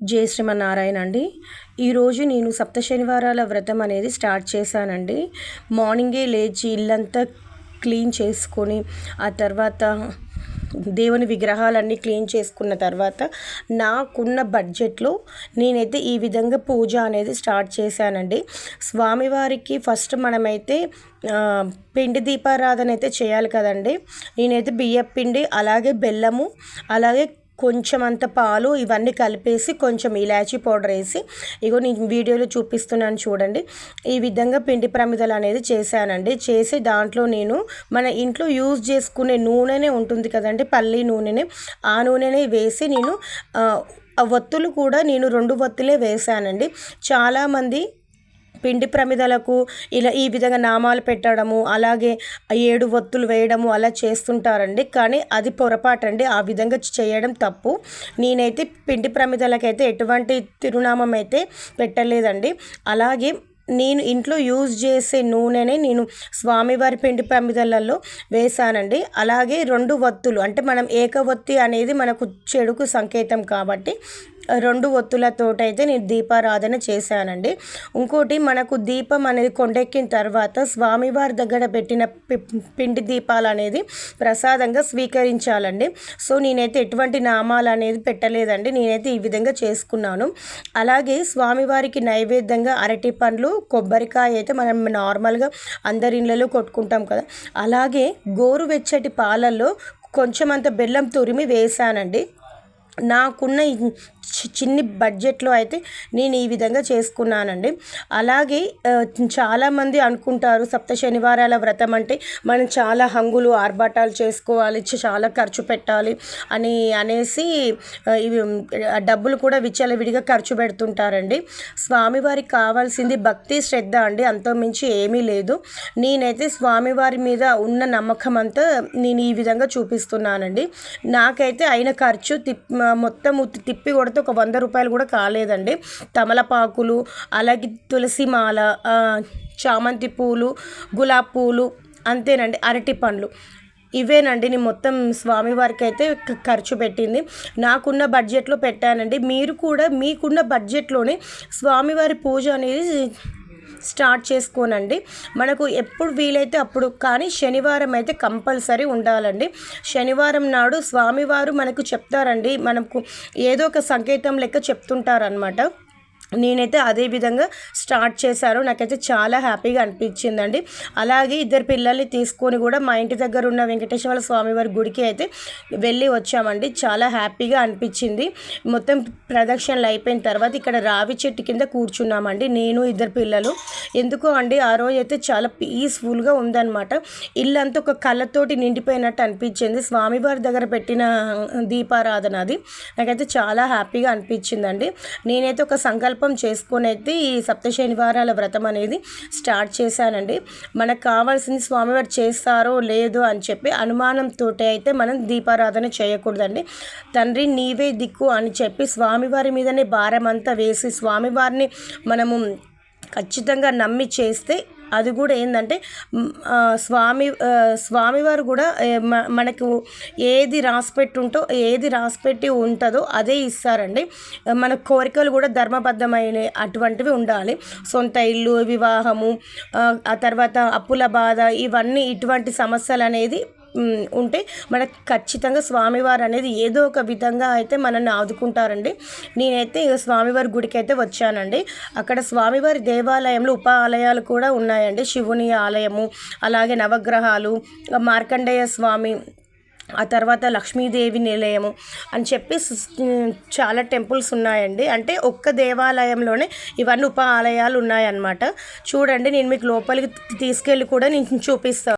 జై శ్రీమన్నారాయణ అండి. ఈరోజు నేను సప్త శనివారాల వ్రతం అనేది స్టార్ట్ చేశానండి. మార్నింగే లేచి ఇల్లంతా క్లీన్ చేసుకొని ఆ తర్వాత దేవుని విగ్రహాలన్నీ క్లీన్ చేసుకున్న తర్వాత నాకున్న బడ్జెట్లో నేనైతే ఈ విధంగా పూజ అనేది స్టార్ట్ చేశానండి. స్వామివారికి ఫస్ట్ మనమైతే పిండి దీపారాధన అయితే చేయాలి కదండి. నేనైతే బియ్యం పిండి అలాగే బెల్లము అలాగే కొంచెం అంత పాలు ఇవన్నీ కలిపేసి కొంచెం ఇలాచీ పౌడర్ వేసి ఇగో నేను వీడియోలో చూపిస్తున్నాను చూడండి. ఈ విధంగా పిండి ప్రమిదలు అనేది చేశానండి. చేసి దాంట్లో నేను మన ఇంట్లో యూజ్ చేసుకునే నూనెనే ఉంటుంది కదండి, పల్లి నూనెనే, ఆ నూనెనే వేసి నేను ఒత్తులు కూడా నేను 2 ఒత్తులే వేశానండి. చాలామంది పిండి ప్రమిదలకు ఇలా ఈ విధంగా నామాలు పెట్టడము అలాగే 7 ఒత్తులు వేయడము అలా చేస్తుంటారండి. కానీ అది పొరపాటండి, ఆ విధంగా చేయడం తప్పు. నేనైతే పిండి ప్రమిదలకైతే ఎటువంటి తిరునామం అయితే పెట్టలేదండి. అలాగే నేను ఇంట్లో యూజ్ చేసే నూనెనే నేను స్వామివారి పిండి ప్రమిదలలో వేశానండి. అలాగే 2 ఒత్తులు అంటే మనం ఏకవొత్తి అనేది మనకు చెడుకు సంకేతం కాబట్టి 2 ఒత్తులతోటైతే నేను దీపారాధన చేశానండి. ఇంకోటి మనకు దీపం అనేది కొండెక్కిన తర్వాత స్వామివారి దగ్గర పెట్టిన పిండి దీపాలు అనేది ప్రసాదంగా స్వీకరించాలండి. సో నేనైతే ఎటువంటి నామాలు అనేది పెట్టలేదండి. నేనైతే ఈ విధంగా చేసుకున్నాను. అలాగే స్వామివారికి నైవేద్యంగా అరటి పండ్లు, కొబ్బరికాయ అయితే మనం నార్మల్గా అందరి ఇళ్ళలో కొట్టుకుంటాం కదా, అలాగే గోరువెచ్చటి పాలల్లో కొంచెం అంత బెల్లం తురిమి వేశానండి. నాకున్న చిన్ని బడ్జెట్లో అయితే నేను ఈ విధంగా చేసుకున్నానండి. అలాగే చాలామంది అనుకుంటారు సప్త శనివారాల వ్రతం అంటే మనం చాలా హంగులు ఆర్భాటాలు చేసుకోవాలి, చాలా ఖర్చు పెట్టాలి అనేసి ఇవి డబ్బులు కూడా విచ్చలవిడిగా ఖర్చు పెడుతుంటారండి. స్వామివారికి కావాల్సింది భక్తి, శ్రద్ధ అండి, అంతకుమించి ఏమీ లేదు. నేనైతే స్వామివారి మీద ఉన్న నమ్మకం అంతా నేను ఈ విధంగా చూపిస్తున్నానండి. నాకైతే అయిన ఖర్చు మొత్తం తిప్పి కొడితే ఒక 100 రూపాయలు కూడా కాలేదండి. తమలపాకులు అలాగే తులసి మాల, చామంతి పూలు, గులాబీ పూలు, అంతేనండి, అరటి పండ్లు, ఇవేనండి నేను మొత్తం స్వామివారికి అయితే ఖర్చు పెట్టింది. నాకున్న బడ్జెట్లో పెట్టానండి. మీరు కూడా మీకున్న బడ్జెట్లోనే స్వామివారి పూజ అనేది స్టార్ట్ చేసుకోనండి. మనకు ఎప్పుడు వీలైతే అప్పుడు, కానీ శనివారం అయితే కంపల్సరీ ఉండాలండి. శనివారం నాడు స్వామివారు మనకు చెప్తారండి, మనకు ఏదో ఒక సంకేతం లెక్క చెప్తుంటారనమాట. నేనైతే అదే విధంగా స్టార్ట్ చేశాను. నాకైతే చాలా హ్యాపీగా అనిపించిందండి. అలాగే 2 పిల్లల్ని తీసుకొని కూడా మా ఇంటి దగ్గర ఉన్న వెంకటేశ్వర స్వామివారి గుడికి అయితే వెళ్ళి వచ్చామండి. చాలా హ్యాపీగా అనిపించింది. మొత్తం ప్రదక్షిణలు అయిపోయిన తర్వాత ఇక్కడ రావి చెట్టు కింద కూర్చున్నామండి, నేను 2 పిల్లలు. ఎందుకో అండి ఆ రోజు అయితే చాలా పీస్ఫుల్గా ఉందన్నమాట. ఇల్లంతా ఒక కళ్ళతోటి నిండిపోయినట్టు అనిపించింది. స్వామివారి దగ్గర పెట్టిన దీపారాధన అది నాకైతే చాలా హ్యాపీగా అనిపించిందండి. నేనైతే ఒక సంకల్పం చేసుకొని అయితే ఈ సప్త శనివారాల వ్రతం అనేది స్టార్ట్ చేశానండి. మనకు కావాల్సింది స్వామివారు చేస్తారో లేదో అని చెప్పి అనుమానంతో అయితే మనం దీపారాధన చేయకూడదండి. తండ్రి నీవే దిక్కు అని చెప్పి స్వామివారి మీదనే భారం అంతా వేసి స్వామివారిని మనము ఖచ్చితంగా నమ్మి చేస్తే అది కూడా ఏంటంటే స్వామివారు కూడా మనకు ఏది రాసిపెట్టి ఉంటుందో అదే ఇస్తారండి. మన కోరికలు కూడా ధర్మబద్ధమైన అటువంటివి ఉండాలి. సొంత ఇల్లు, వివాహము, ఆ తర్వాత అప్పుల బాధ, ఇవన్నీ ఇటువంటి సమస్యలు అనేది ఉంటే మనకు ఖచ్చితంగా స్వామివారు అనేది ఏదో ఒక విధంగా అయితే మనల్ని ఆదుకుంటారండి. నేనైతే స్వామివారి గుడికి అయితే వచ్చానండి. అక్కడ స్వామివారి దేవాలయంలో ఉప ఆలయాలు కూడా ఉన్నాయండి. శివుని ఆలయము, అలాగే నవగ్రహాలు, మార్కండేయ స్వామి, ఆ తర్వాత లక్ష్మీదేవి నిలయము అని చెప్పి చాలా టెంపుల్స్ ఉన్నాయండి. అంటే ఒక్క దేవాలయంలోనే ఇవన్నీ ఉప ఆలయాలు ఉన్నాయన్నమాట. చూడండి, నేను మీకు లోపలికి తీసుకెళ్ళి కూడా నేను చూపిస్తాను.